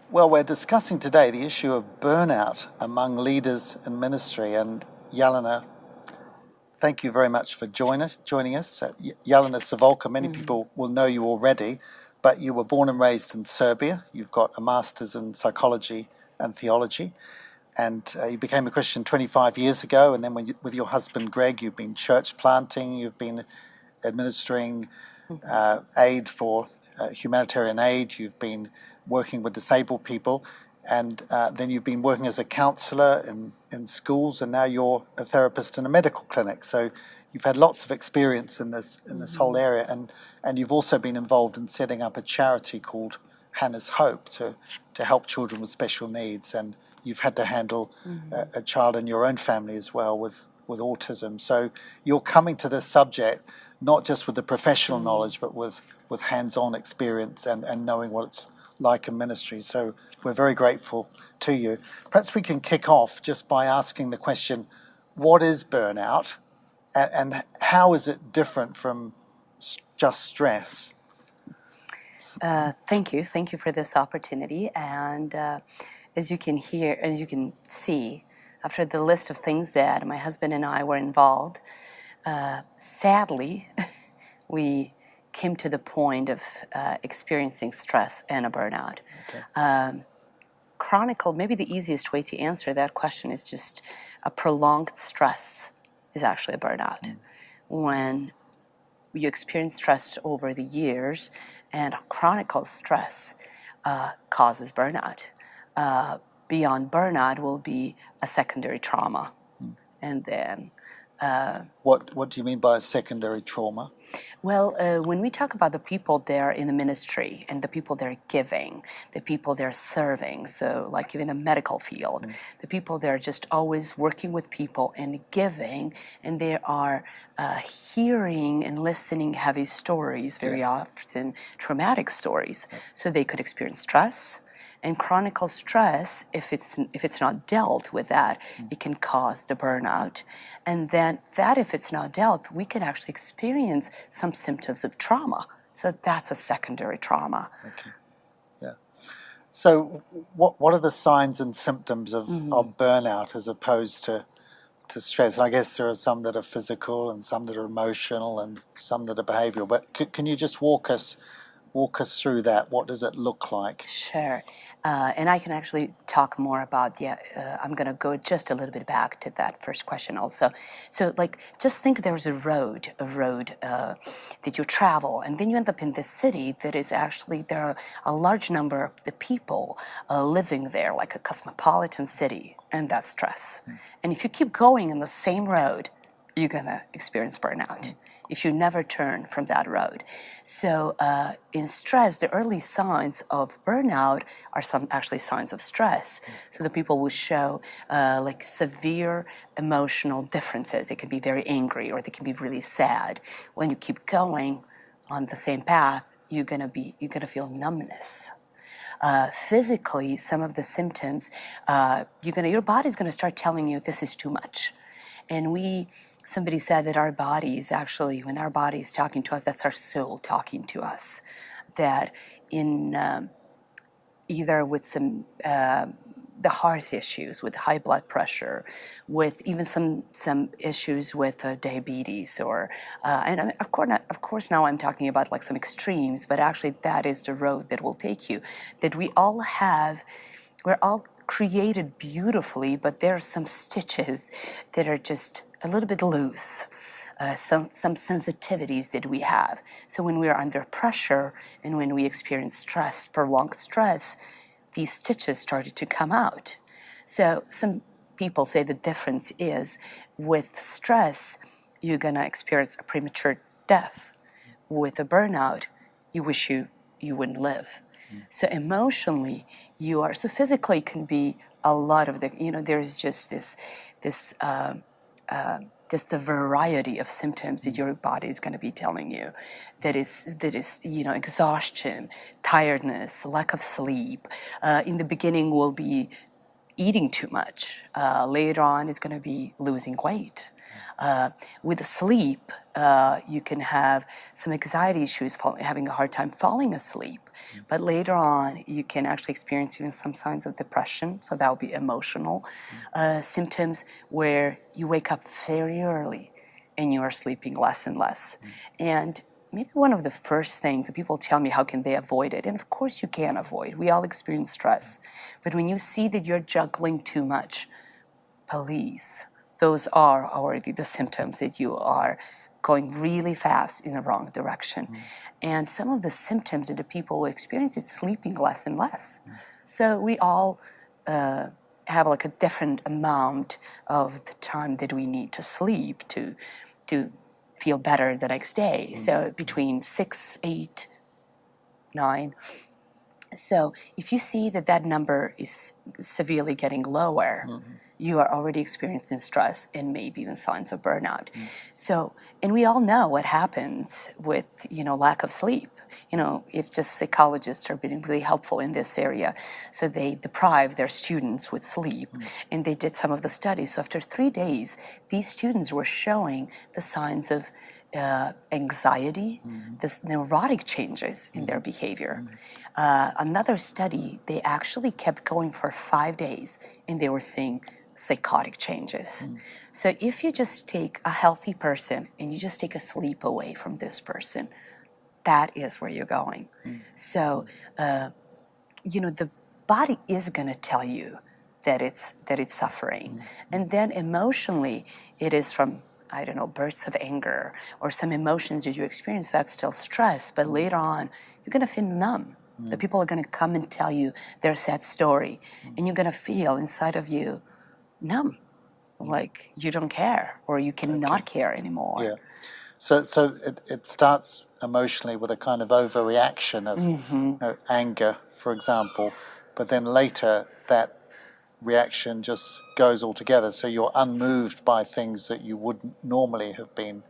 Well, we're discussing today the issue of burnout among leaders in ministry. And Jelena, thank you very much for joining us. Jelena Sivulka, many people will know you already, but you were born and raised in Serbia. You've got a master's in psychology and theology, and you became a Christian 25 years ago. And then with your husband, Greg, you've been church planting, you've been administering aid for humanitarian aid, you've been working with disabled people, and then you've been working as a counsellor in schools, and now you're a therapist in a medical clinic. So you've had lots of experience in this whole area, and you've also been involved in setting up a charity called Hana's Hope to help children with special needs, and you've had to handle a child in your own family as well with autism. So you're coming to this subject not just with the professional knowledge, but with hands-on experience and knowing what it's like in ministry. So we're very grateful to you. Perhaps we can kick off just by asking the question, what is burnout, and how is it different from just stress? Thank you for this opportunity. And as you can hear, and you can see, after the list of things that my husband and I were involved, sadly, we came to the point of experiencing stress and a burnout. Okay. Maybe the easiest way to answer that question is just a prolonged stress is actually a burnout. When you experience stress over the years, and chronic stress causes burnout. Beyond burnout will be a secondary trauma. And then what do you mean by a secondary trauma? Well, when we talk about the people there in the ministry and the people they're giving, the people they're serving, so like even the medical field, the people they're just always working with people and giving, and they are hearing and listening heavy stories, very often traumatic stories. So they could experience stress. And chronic stress, if it's not dealt with that, it can cause the burnout. And then that, if it's not dealt, we can actually experience some symptoms of trauma. So that's a secondary trauma. Okay. Yeah. So what are the signs and symptoms of burnout as opposed to stress? And I guess there are some that are physical and some that are emotional and some that are behavioral. But can you just walk us through that? What does it look like? Sure. And I can actually talk more about, I'm going to go just a little bit back to that first question also. So just think there's a road that you travel, and then you end up in this city that is actually, there are a large number of the people living there, like a cosmopolitan city, and that's stress. And if you keep going in the same road, you're going to experience burnout if you never turn from that road. So in stress, the early signs of burnout are some actually signs of stress. So the people will show severe emotional differences. They can be very angry, or they can be really sad. When you keep going on the same path, you're gonna feel numbness. Physically, some of the symptoms, your body's gonna start telling you this is too much. And somebody said that our bodies, actually, when our body is talking to us, that's our soul talking to us. That in either with some the heart issues, with high blood pressure, with even some issues with diabetes, or and of course now I'm talking about like some extremes, but actually that is the road that will take you. That we're all created beautifully, but there are some stitches that are just a little bit loose, some sensitivities that we have. So when we are under pressure and when we experience stress, prolonged stress, these stitches started to come out. So some people say the difference is with stress, you're gonna experience a premature death. With a burnout, you wish you wouldn't live. So emotionally, so physically can be a lot of there's just just the variety of symptoms that your body is going to be telling you. That is exhaustion, tiredness, lack of sleep. In the beginning will be eating too much. Later on, it's going to be losing weight. With sleep, you can have some anxiety issues, having a hard time falling asleep. But later on, you can actually experience even some signs of depression, so that will be emotional symptoms, where you wake up very early and you are sleeping less and less. And maybe one of the first things that people tell me, how can they avoid it? And of course you can avoid. We all experience stress. But when you see that you're juggling too much, please, those are already the symptoms that you are going really fast in the wrong direction. And some of the symptoms that the people experience is sleeping less and less. So we all have like a different amount of the time that we need to sleep to feel better the next day. So between 6, 8, 9. So if you see that that number is severely getting lower, you are already experiencing stress and maybe even signs of burnout. So, and we all know what happens with, lack of sleep. If just psychologists are being really helpful in this area. So they deprive their students with sleep, and they did some of the studies. So after 3 days, these students were showing the signs of anxiety, this neurotic changes in their behavior. Another study, they actually kept going for 5 days, and they were seeing psychotic changes. So if you just take a healthy person and you just take a sleep away from this person, that is where you're going. So, the body is going to tell you that it's suffering. And then emotionally, it is from, I don't know, bursts of anger or some emotions that you experience, that's still stress. But later on, you're going to feel numb. The people are going to come and tell you their sad story, and you're going to feel inside of you numb, like you don't care or you cannot care anymore. Yeah. So it starts emotionally with a kind of overreaction of anger, for example, but then later that reaction just goes altogether. So you're unmoved by things that you wouldn't normally have been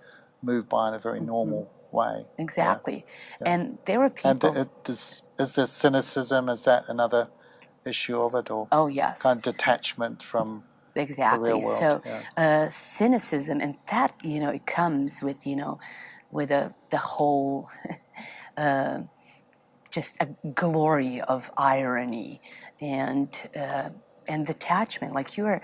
moved by in a very normal way. Exactly. Yeah. And there are people. And is there cynicism? Is that another issue of it, or Oh, yes. kind of detachment from Exactly. the real world? So Yeah. cynicism, and that, it comes with, with the whole just a glory of irony and detachment. Like you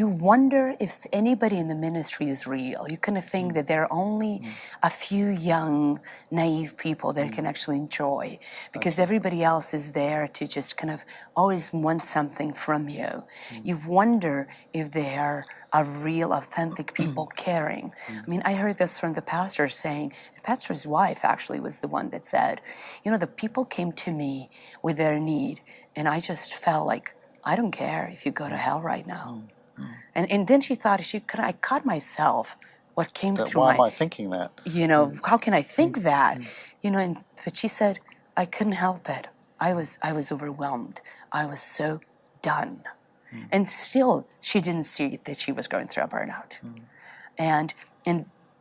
wonder if anybody in the ministry is real. You kind of think that there are only a few young, naive people that can actually enjoy, because everybody else is there to just kind of always want something from you. You wonder if they're a real, authentic people caring. I mean, I heard this from the pastor saying, the pastor's wife actually was the one that said, the people came to me with their need, and I just felt like, I don't care if you go to hell right now. And then she thought, I caught myself, what came through Why am I thinking that? How can I think that? But she said, I couldn't help it. I was overwhelmed. I was so done. And still, she didn't see that she was going through a burnout. And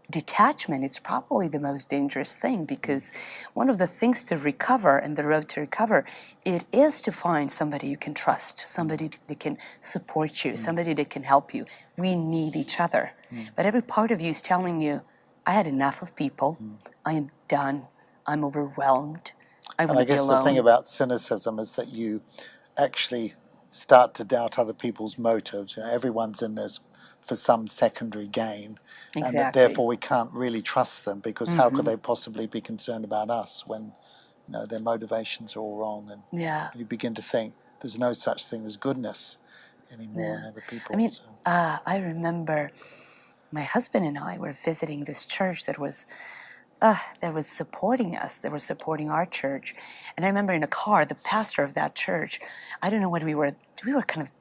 detachment, it's probably the most dangerous thing, because one of the things to recover and the road to recover, it is to find somebody you can trust, somebody that can support you, somebody that can help you. We need each other. But every part of you is telling you, I had enough of people. I am done. I'm overwhelmed. I want to be alone. And I guess the thing about cynicism is that you actually start to doubt other people's motives. Everyone's in this for some secondary gain, and that therefore we can't really trust them, because how could they possibly be concerned about us when their motivations are all wrong, and you begin to think there's no such thing as goodness anymore in other people. I mean, I remember my husband and I were visiting this church that was supporting us, that was supporting our church. And I remember in a car, the pastor of that church, I don't know what we were kind of,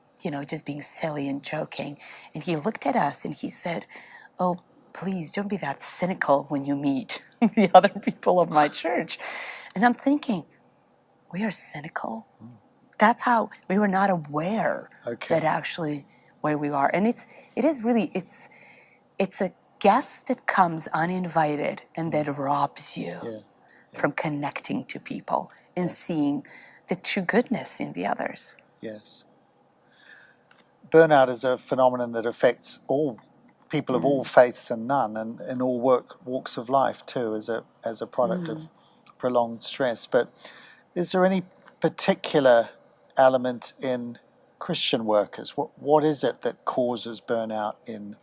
just being silly and joking. And he looked at us and he said, oh, please don't be that cynical when you meet the other people of my church. And I'm thinking, we are cynical? That's how we were not aware that actually where we are. And it's a guest that comes uninvited and that robs you from connecting to people and seeing the true goodness in the others. Yes. Burnout is a phenomenon that affects all people of all faiths and none, and in all walks of life too, as a product of prolonged stress. But is there any particular element in Christian workers? What is it that causes burnout in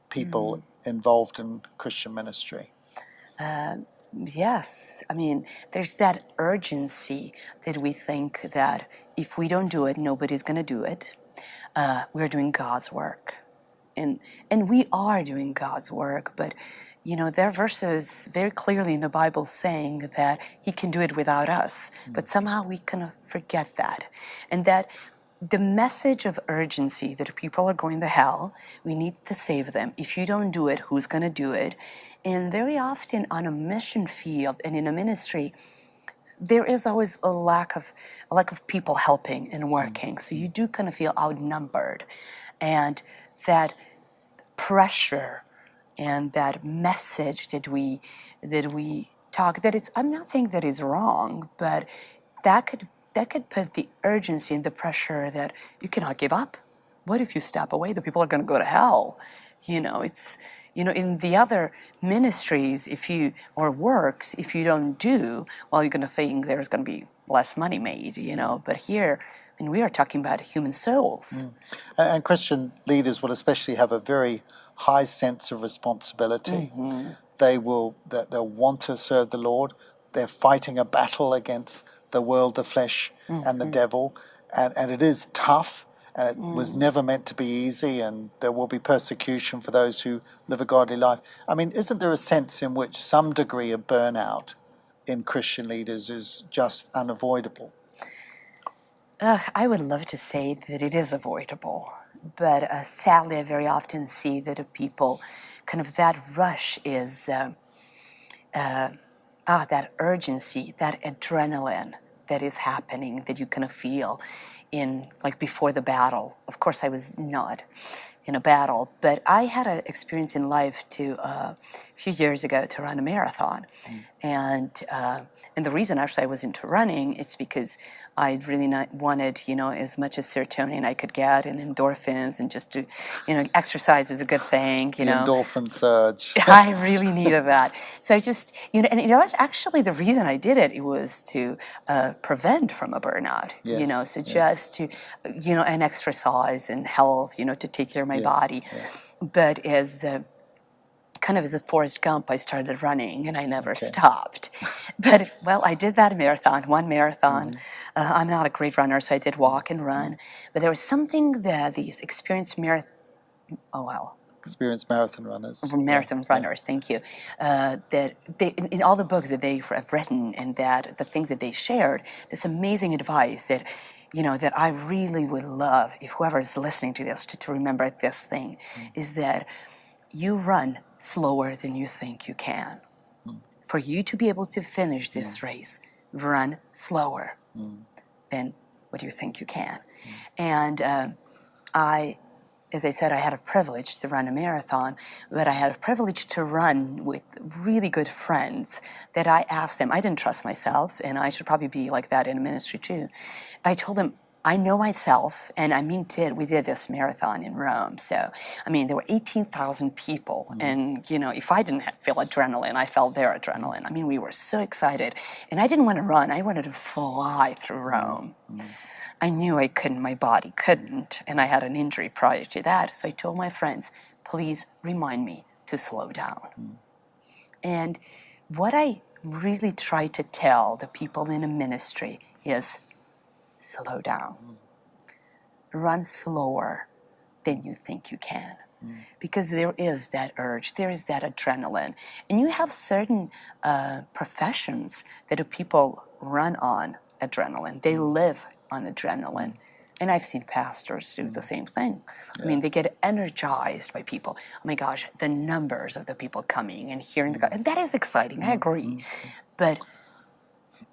people involved in Christian ministry? Yes, I mean, there's that urgency that we think that if we don't do it, nobody's going to do it. We're doing God's work. And we are doing God's work, but there are verses very clearly in the Bible saying that He can do it without us. But somehow we kind of forget that. And that the message of urgency that people are going to hell, we need to save them. If you don't do it, who's going to do it? And very often on a mission field and in a ministry, there is always a lack of people helping and working. So you do kind of feel outnumbered. And that pressure and that message that we talk, I'm not saying that it's wrong, but that could put the urgency and the pressure that you cannot give up. What if you step away? The people are going to go to hell. It's in the other ministries, or works, if you don't do, well, you're going to think there's going to be less money made. But here, we are talking about human souls. And Christian leaders will especially have a very high sense of responsibility. They'll want to serve the Lord. They're fighting a battle against the world, the flesh, and the devil. And it is tough, and it was never meant to be easy, and there will be persecution for those who live a godly life. I mean, isn't there a sense in which some degree of burnout in Christian leaders is just unavoidable? I would love to say that it is avoidable, but sadly I very often see that people, kind of that rush is, that urgency, that adrenaline that is happening, that you kind of feel in, like, before the battle. Of course I was not in a battle, but I had an experience in life a few years ago to run a marathon. And the reason actually I was into running, it's because I really wanted, as much as serotonin I could get and endorphins, and just to, exercise is a good thing, The endorphin surge. I really needed that. So I just, and was actually the reason I did it. It was to prevent from a burnout, Yes, so just to, and exercise and health, to take care of my body. But as a Forrest Gump, I started running and I never stopped. But, well, I did that one marathon. I'm not a great runner, so I did walk and run. But there was something that these experienced Experienced marathon runners. Runners, thank you. That they, in all the books that they have written, and that the things that they shared, this amazing advice that, that I really would love, if whoever is listening to this, to remember this thing, is that you run slower than you think you can. For you to be able to finish this race, run slower than what you think you can. And as I said, I had a privilege to run a marathon, but I had a privilege to run with really good friends that I asked them. I didn't trust myself, and I should probably be like that in ministry too. I told them, I know myself, and we did this marathon in Rome. So, there were 18,000 people, and, if I didn't feel adrenaline, I felt their adrenaline. We were so excited, and I didn't want to run. I wanted to fly through Rome. I knew I couldn't, my body couldn't, and I had an injury prior to that. So I told my friends, please remind me to slow down. And what I really try to tell the people in a ministry is, slow down. Run slower than you think you can. Because there is that urge, there is that adrenaline. And you have certain professions that people run on adrenaline. They live on adrenaline. And I've seen pastors do the same thing. They get energized by people. Oh my gosh, the numbers of the people coming and hearing and that is exciting, I agree. But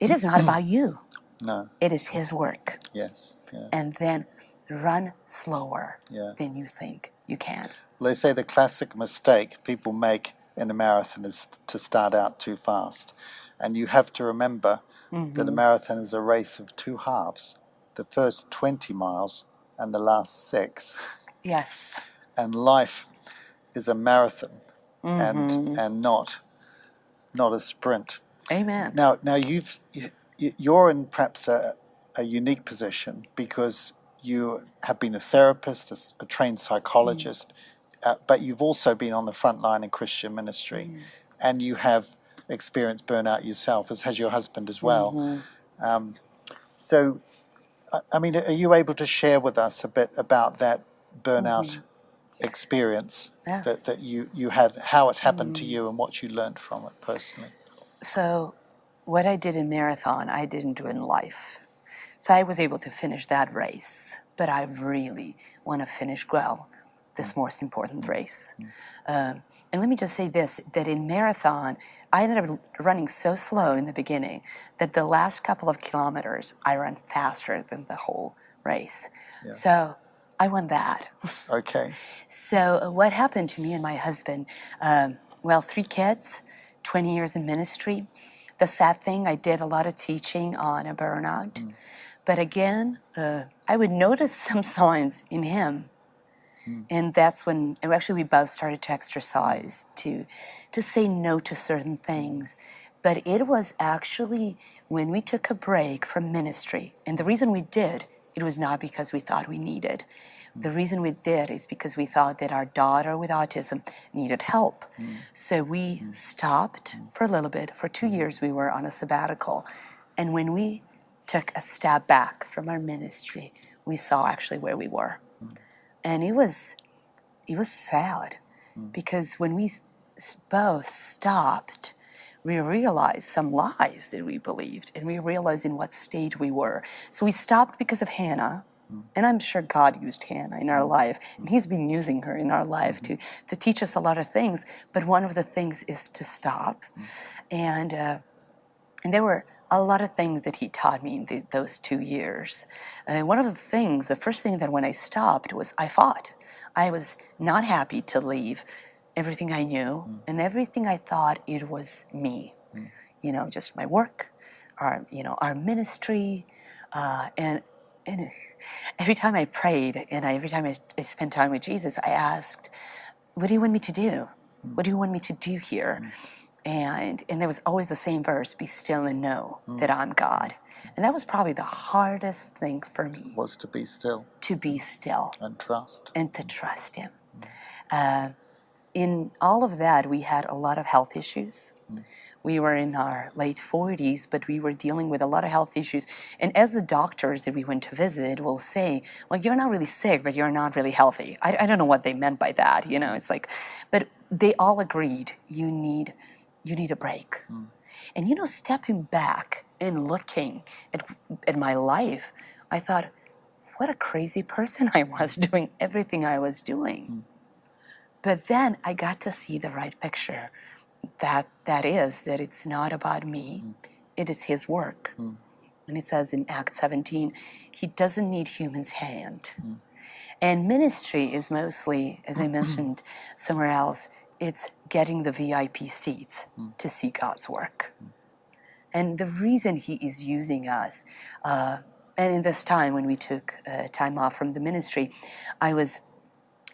it is not about you. No. It is His work. Yes. Yeah. And then run slower than you think you can. Well, they say the classic mistake people make in a marathon is to start out too fast. And you have to remember that a marathon is a race of two halves. The first 20 miles and the last 6. Yes. And life is a marathon and not a sprint. Amen. Now you're in perhaps a unique position because you have been a therapist, a trained psychologist, but you've also been on the front line in Christian ministry, and you have experienced burnout yourself, as has your husband as well. So, I mean, are you able to share with us a bit about that burnout experience Yes. that you had, how it happened to you and what you learned from it personally? So what I did in marathon, I didn't do in life. So I was able to finish that race, but I really want to finish well this most important race. And let me just say this, that in marathon, I ended up running so slow in the beginning that the last couple of kilometers, I ran faster than the whole race. Yeah. So I won that. Okay. So what happened to me and my husband, 3 kids, 20 years in ministry. The sad thing, I did a lot of teaching on a burnout. But again, I would notice some signs in him. And that's when, actually we both started to exercise, to say no to certain things. But it was actually when we took a break from ministry. And the reason we did, it was not because we thought we needed. The reason we did is because we thought that our daughter with autism needed help. So we stopped for a little bit. For 2 years, we were on a sabbatical. And when we took a step back from our ministry, we saw actually where we were. And it was sad because when we both stopped, we realized some lies that we believed, and we realized in what state we were. So we stopped because of Hana, and I'm sure God used Hana in our life, and He's been using her in our life to teach us a lot of things. But one of the things is to stop, and there were a lot of things that He taught me in those 2 years. One of the things, the first thing that when I stopped was I fought. I was not happy to leave everything I knew and everything I thought it was me. Just my work, our ministry, and every time I prayed and every time I spent time with Jesus, I asked, what do you want me to do? What do you want me to do here? And there was always the same verse, be still and know that I'm God. And that was probably the hardest thing for me. Was to be still. To be still. And trust. And to trust Him. In all of that, we had a lot of health issues. We were in our late 40s, but we were dealing with a lot of health issues. And as the doctors that we went to visit will say, well, you're not really sick, but you're not really healthy. I don't know what they meant by that, it's like, but they all agreed, you need a break. And stepping back and looking at my life, I thought, what a crazy person I was doing everything I was doing. But then I got to see the right picture. That it's not about me, it is His work. And it says in Acts 17, He doesn't need humans' hand. And ministry is mostly, as I mentioned somewhere else, it's getting the VIP seats to see God's work. And the reason He is using us, and in this time when we took time off from the ministry, I was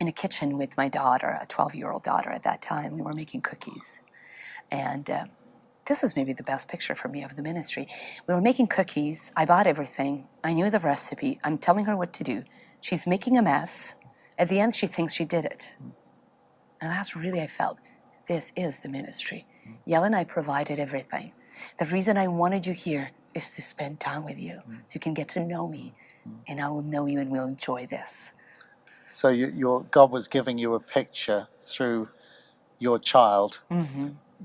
in a kitchen with my daughter, a 12-year-old daughter at that time. We were making cookies. And this is maybe the best picture for me of the ministry. We were making cookies. I bought everything. I knew the recipe. I'm telling her what to do. She's making a mess. At the end, she thinks she did it. And that's really, I felt, this is the ministry. Jelena, I provided everything. The reason I wanted you here is to spend time with you so you can get to know me. And I will know you and we'll enjoy this. So your God was giving you a picture through your child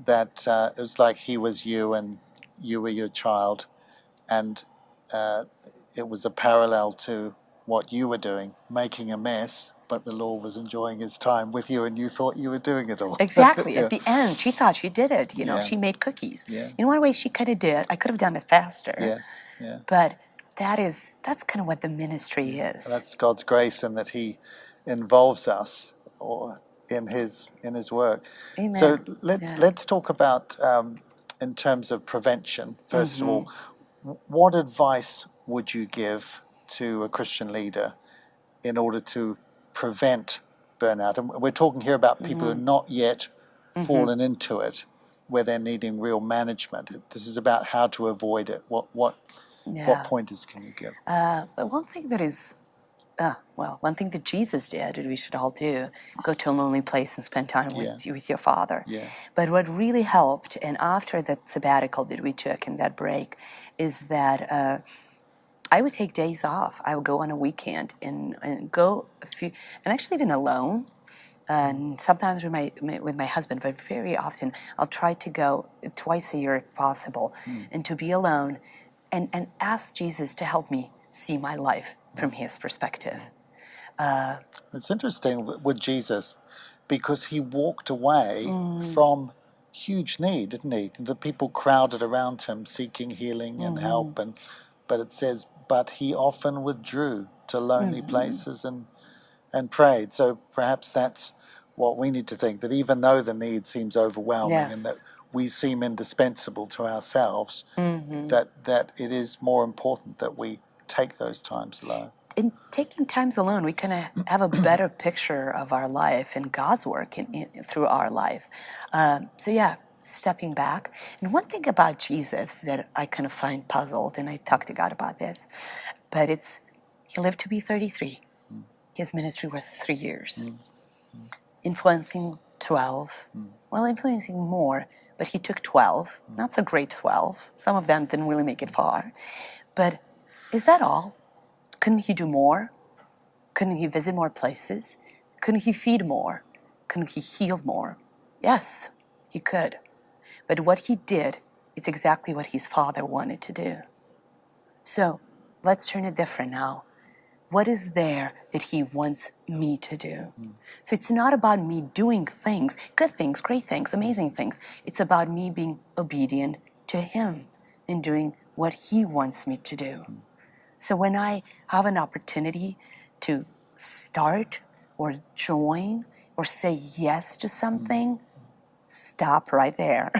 that it was like He was you and you were your child, and it was a parallel to what you were doing, making a mess, but the Lord was enjoying His time with you and you thought you were doing it all. Exactly. Yeah. At the end, she thought she did it. She made cookies. Yeah. In one way, she could have did. I could have done it faster. Yes. Yeah. But that's kind of what the ministry is. That's God's grace, and that He involves us in His work. Amen. So let's talk about in terms of prevention. First of all, what advice would you give to a Christian leader in order to prevent burnout, and we're talking here about people who are not yet fallen into it, where they're needing real management. This is about how to avoid it. What pointers can you give? But one thing that is, one thing that Jesus did, that we should all do, go to a lonely place and spend time with your Father. Yeah. But what really helped, and after that sabbatical that we took and that break, is that I would take days off. I would go on a weekend and go a few, and actually even alone. And sometimes with my husband, but very often I'll try to go twice a year if possible, and to be alone, and ask Jesus to help me see my life from His perspective. It's interesting with Jesus, because He walked away from huge need, didn't He? The people crowded around Him seeking healing and help, but it says, but He often withdrew to lonely places and prayed. So perhaps that's what we need to think, that even though the need seems overwhelming and that we seem indispensable to ourselves, that it is more important that we take those times alone. In taking times alone, we kind of have a better picture of our life and God's work through our life. Stepping back. And one thing about Jesus that I kind of find puzzled, and I talked to God about this, but He lived to be 33. His ministry was 3 years. Influencing 12. Well, influencing more, but He took 12. Not so great 12. Some of them didn't really make it far. But is that all? Couldn't He do more? Couldn't He visit more places? Couldn't He feed more? Couldn't He heal more? Yes, He could. But what He did, it's exactly what His Father wanted to do. So let's turn it different now. What is there that He wants me to do? So it's not about me doing things, good things, great things, amazing things. It's about me being obedient to Him and doing what He wants me to do. So when I have an opportunity to start or join or say yes to something, stop right there.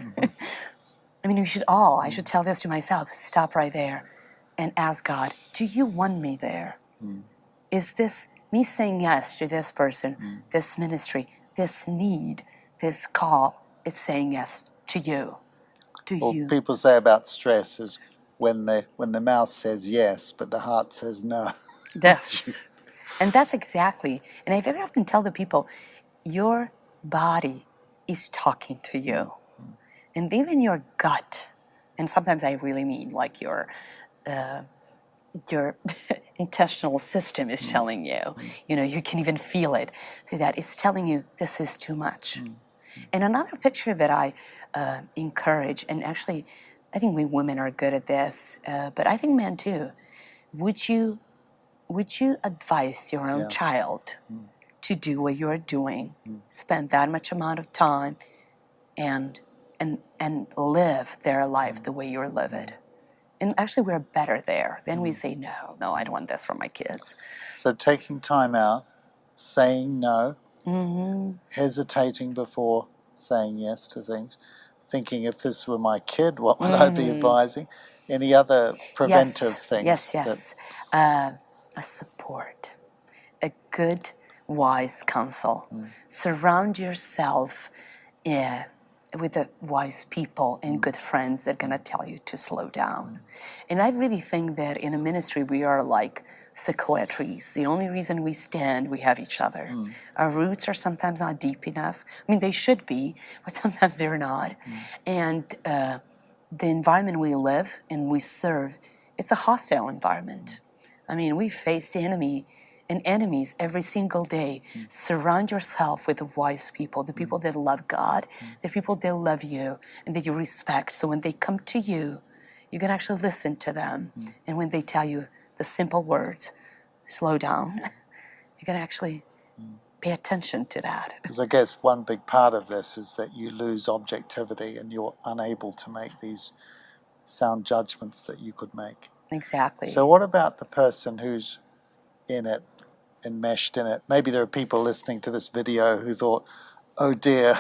I mean, I should tell this to myself, stop right there and ask God, do you want me there? Is this me saying yes to this person, this ministry, this need, this call? It's saying yes to you. Well, people say about stress is when the mouth says yes, but the heart says no. And that's exactly, and I very often tell the people, your body is talking to you. And even your gut, and sometimes I really mean like your intestinal system is telling you, you can even feel it through that. It's telling you this is too much. And another picture that I encourage, and actually I think we women are good at this, but I think men too, would you advise your own child to do what you're doing, spend that much amount of time and live their life the way you're living? And actually, we're better there. Then we say, no, I don't want this for my kids. So taking time out, saying no, hesitating before saying yes to things, thinking if this were my kid, what would I be advising? Any other preventive things? Yes. A support, a good, wise counsel. Surround yourself with the wise people and good friends that are going to tell you to slow down. And I really think that in a ministry, we are like sequoia trees. The only reason we stand, we have each other. Our roots are sometimes not deep enough. I mean, they should be, but sometimes they're not. And the environment we live and we serve, it's a hostile environment. I mean, we face the enemy and enemies every single day. Surround yourself with the wise people, the people that love God, the people that love you and that you respect. So when they come to you, you can actually listen to them. And when they tell you the simple words, slow down, you can actually pay attention to that. Because I guess one big part of this is that you lose objectivity and you're unable to make these sound judgments that you could make. Exactly. So what about the person who's in it, enmeshed in it? Maybe there are people listening to this video who thought, oh dear,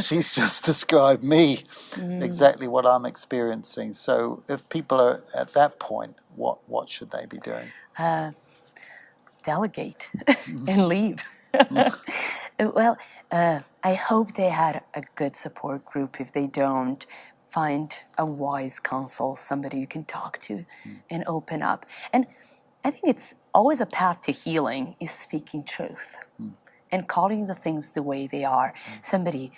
she's just described me, exactly what I'm experiencing. So if people are at that point, what should they be doing? Delegate and leave. Well, I hope they had a good support group. If they don't, find a wise counsel, somebody you can talk to and open up. And I think it's always a path to healing is speaking truth and calling the things the way they are. Somebody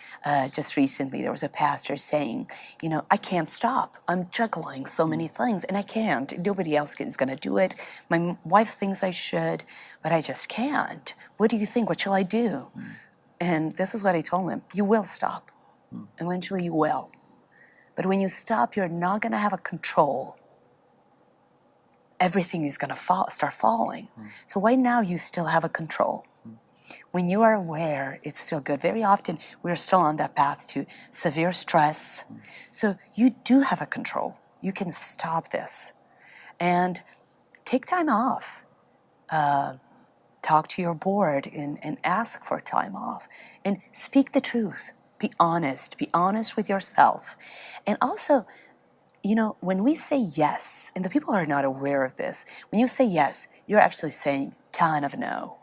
just recently, there was a pastor saying, you know, I can't stop. I'm juggling so many things and I can't. Nobody else is going to do it. My wife thinks I should, but I just can't. What do you think? What shall I do? And this is what I told him. You will stop. Eventually you will. But when you stop, you're not going to have a control. Everything is going to start falling. So right now you still have a control. When you are aware, it's still good. Very often we're still on that path to severe stress. So you do have a control. You can stop this. And take time off. Talk to your board and ask for time off. And speak the truth. Be honest. Be honest with yourself. And also, you know, when we say yes, and the people are not aware of this, when you say yes, you're actually saying ton of no.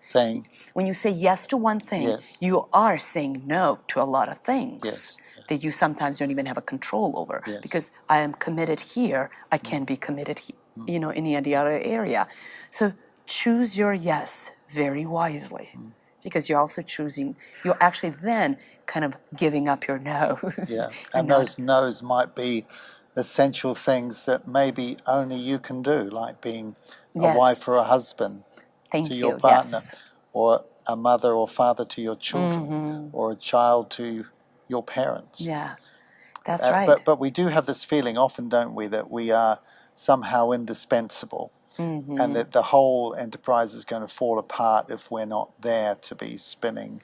Saying, when you say yes to one thing, yes, you are saying no to a lot of things yes, that you sometimes don't even have a control over. yes, Because I am committed here, I can't be committed, you know, in any other area. So choose your yes very wisely. Because you're also choosing, you're actually then kind of giving up your no's. yeah. And those no's might be essential things that maybe only you can do, like being a Yes. wife or a husband to your partner, Yes. or a mother or father to your children, or a child to your parents. Yeah, that's right. But we do have this feeling often, don't we, that we are somehow indispensable, and that the whole enterprise is going to fall apart if we're not there to be spinning,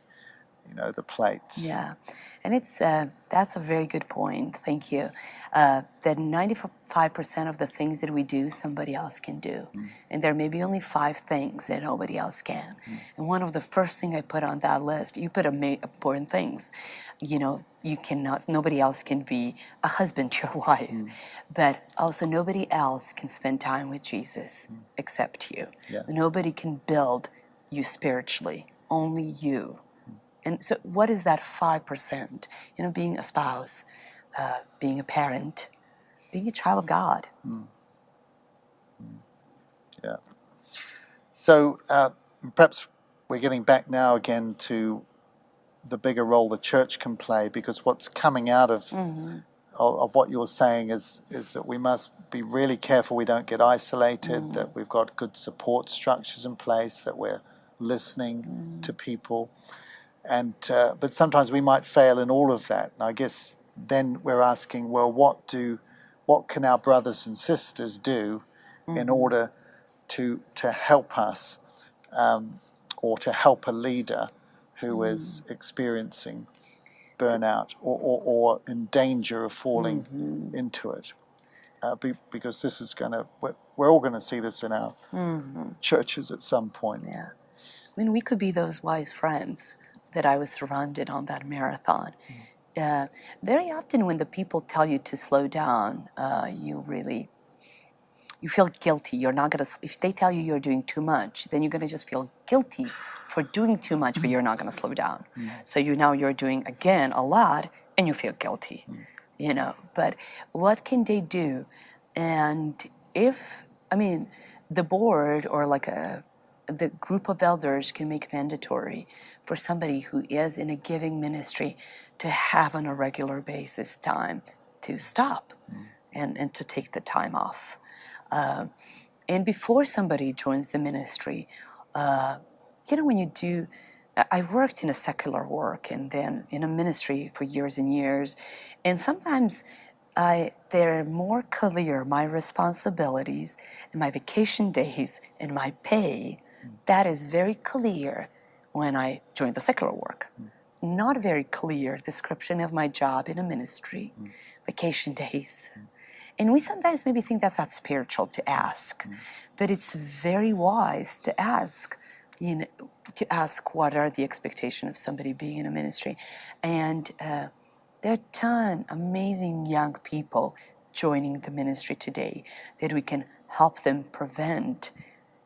you know, the plates. Yeah, and it's that's a very good point. Thank you. That 95% of the things that we do, somebody else can do, and there may be only 5 things that nobody else can. And one of the first thing I put on that list, you put important things. You know, you cannot. Nobody else can be a husband to your wife, but also nobody else can spend time with Jesus except you. Yeah. Nobody can build you spiritually. Only you. And so what is that 5%? You know, being a spouse, being a parent, being a child of God. Yeah. So perhaps we're getting back now again to the bigger role the church can play, because what's coming out of what you're saying is that we must be really careful we don't get isolated, that we've got good support structures in place, that we're listening to people. And but sometimes we might fail in all of that. And I guess then we're asking, well, what can our brothers and sisters do in order to help us, or to help a leader who is experiencing burnout or in danger of falling into it? Because this is we're all going to see this in our churches at some point. Yeah. I mean, we could be those wise friends that I was surrounded on that marathon. Very often when the people tell you to slow down, you feel guilty. You're not going to, if they tell you you're doing too much, then you're going to just feel guilty for doing too much, but you're not going to slow down. So you're doing, again, a lot, and you feel guilty, you know. But what can they do? And the board or the group of elders can make mandatory for somebody who is in a giving ministry to have on a regular basis time to stop and to take the time off. And before somebody joins the ministry, you know, when you do, I worked in a secular work and then in a ministry for years and years, and sometimes they're more clear, my responsibilities and my vacation days and my pay. That is very clear when I joined the secular work. Not very clear description of my job in a ministry, vacation days. And we sometimes maybe think that's not spiritual to ask, but it's very wise to ask, you know, to ask what are the expectations of somebody being in a ministry. And there are a ton of amazing young people joining the ministry today that we can help them prevent,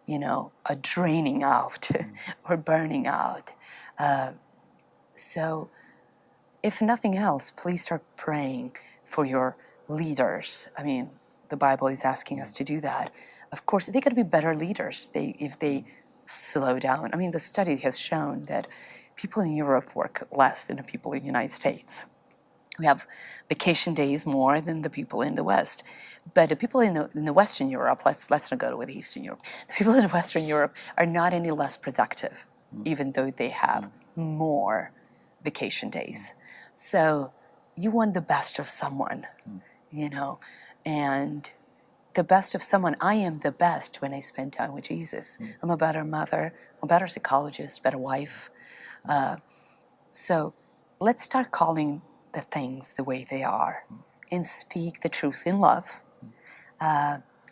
you know, a draining out or burning out. So, if nothing else, please start praying for your leaders. I mean, the Bible is asking us to do that. Of course, they could be better leaders if they slow down. I mean, the study has shown that people in Europe work less than the people in the United States. We have vacation days more than the people in the West. But the people in the Western Europe, let's not go with Eastern Europe. The people in Western Europe are not any less productive, even though they have more vacation days. So you want the best of someone, you know, and the best of someone. I am the best when I spend time with Jesus. I'm a better mother, I'm a better psychologist, better wife. So let's start calling the things the way they are and speak the truth in love.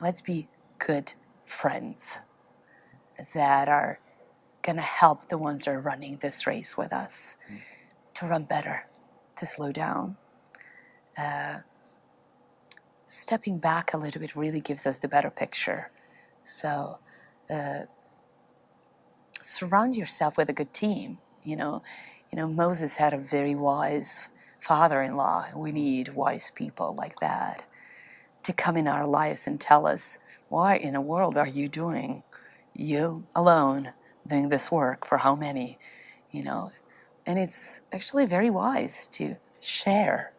Let's be good friends that are going to help the ones that are running this race with us to run better, to slow down. Stepping back a little bit really gives us the better picture. So surround yourself with a good team. You know, Moses had a very wise father-in-law. We need wise people like that to come in our lives and tell us, why in the world are you doing, you alone, doing this work for how many, And it's actually very wise to share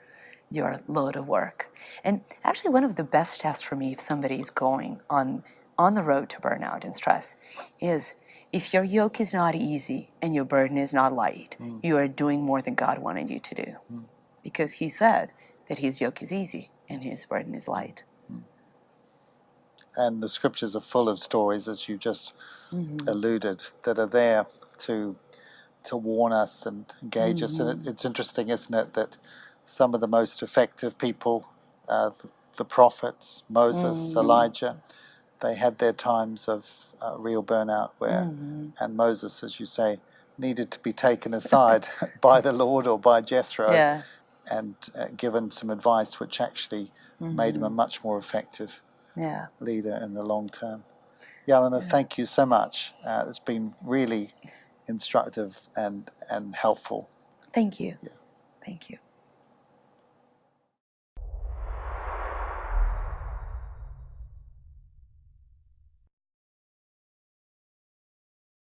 your load of work. And actually one of the best tests for me if somebody is going on the road to burnout and stress is if your yoke is not easy and your burden is not light, you are doing more than God wanted you to do. Because he said that his yoke is easy and his burden is light. And the scriptures are full of stories, as you just alluded, that are there to warn us and engage us. And it's interesting, isn't it, that some of the most effective people, the prophets, Moses, Elijah, they had their times of real burnout where, and Moses, as you say, needed to be taken aside by the Lord or by Jethro and given some advice which actually made him a much more effective leader in the long term. Jelena, thank you so much. It's been really instructive and helpful. Thank you. Thank you.